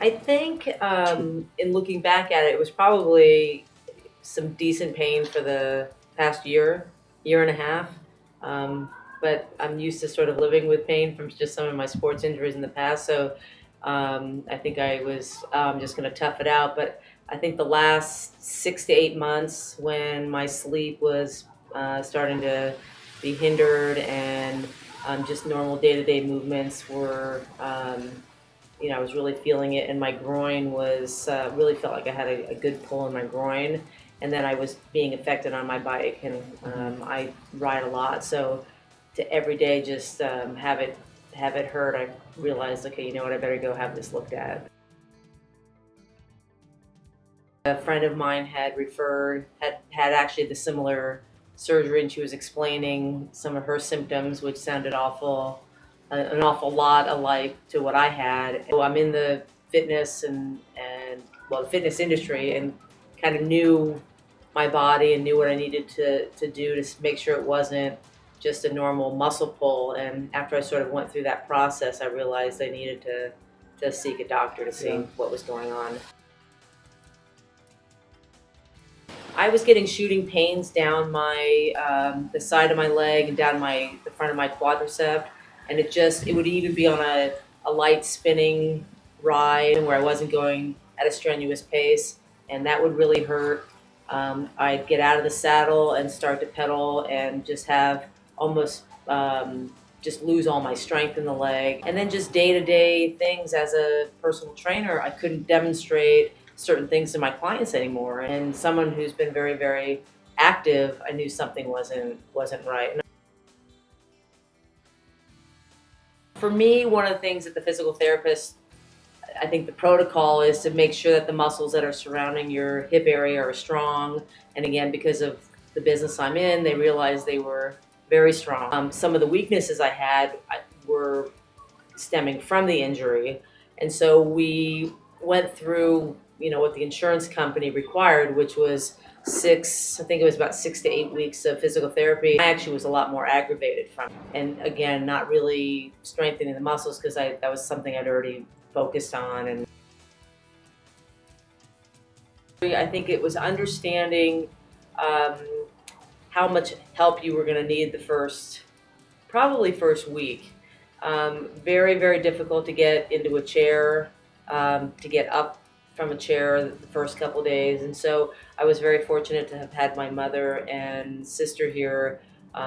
I think in looking back at it, it was probably some decent pain for the past year and a half. Um, but I'm used to sort of living with pain from just some of my sports injuries in the past. So I think I was just going to tough it out. But I think the last 6 to 8 months when my sleep was starting to be hindered and just normal day-to-day movements were I was really feeling it, and my groin was really felt like I had a good pull in my groin, and then I was being affected on my bike, and I ride a lot, so to every day just have it hurt, I realized, okay, you know what, I better go have this looked at. A friend of mine had actually the similar surgery, and she was explaining some of her symptoms, which sounded an awful lot alike to what I had. So I'm in the fitness and fitness industry, and kind of knew my body and knew what I needed to do to make sure it wasn't just a normal muscle pull. And after I sort of went through that process, I realized I needed to seek a doctor to see what was going on. I was getting shooting pains down the side of my leg and down the front of my quadricep, and it would even be on a light spinning ride where I wasn't going at a strenuous pace, and that would really hurt. I'd get out of the saddle and start to pedal and just have almost just lose all my strength in the leg. And then just day-to-day things as a personal trainer, I couldn't demonstrate certain things to my clients anymore. And someone who's been very, very active, I knew something wasn't right. And for me, one of the things that the physical therapist, I think the protocol is to make sure that the muscles that are surrounding your hip area are strong. And again, because of the business I'm in, they realized they were very strong. Some of the weaknesses I had were stemming from the injury. And so we went through, what the insurance company required, which was I think it was about 6 to 8 weeks of physical therapy. I actually was a lot more aggravated from it. And again, not really strengthening the muscles because that was something I'd already focused on. And I think it was understanding how much help you were going to need probably first week. Very, very difficult to get into a chair, to get up from a chair the first couple of days. And so I was very fortunate to have had my mother and sister here.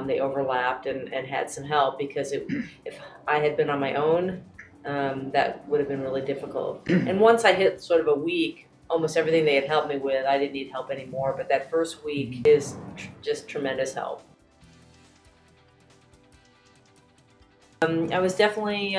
They overlapped and had some help, because if I had been on my own, that would have been really difficult. And once I hit sort of a week, almost everything they had helped me with, I didn't need help anymore. But that first week is just tremendous help. I was definitely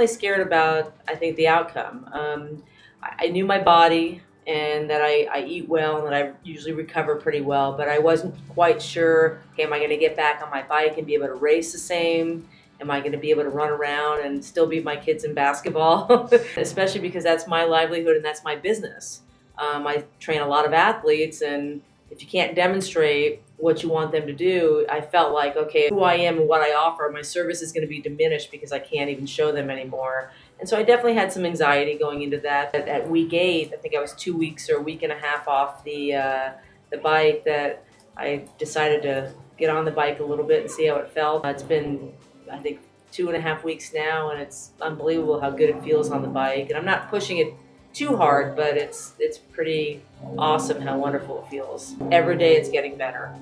scared about, I think, the outcome. I knew my body and that I eat well and that I usually recover pretty well, but I wasn't quite sure, okay, am I going to get back on my bike and be able to race the same? Am I going to be able to run around and still beat my kids in basketball? Especially because that's my livelihood and that's my business. I train a lot of athletes, and if you can't demonstrate what you want them to do, I felt like, okay, who I am and what I offer, my service is going to be diminished because I can't even show them anymore. And so I definitely had some anxiety going into that. At week 8, I think I was 2 weeks or a week and a half off the bike, that I decided to get on the bike a little bit and see how it felt. It's been, I think, 2.5 weeks now, and it's unbelievable how good it feels on the bike. And I'm not pushing it too hard, but it's pretty awesome how wonderful it feels. Every day it's getting better.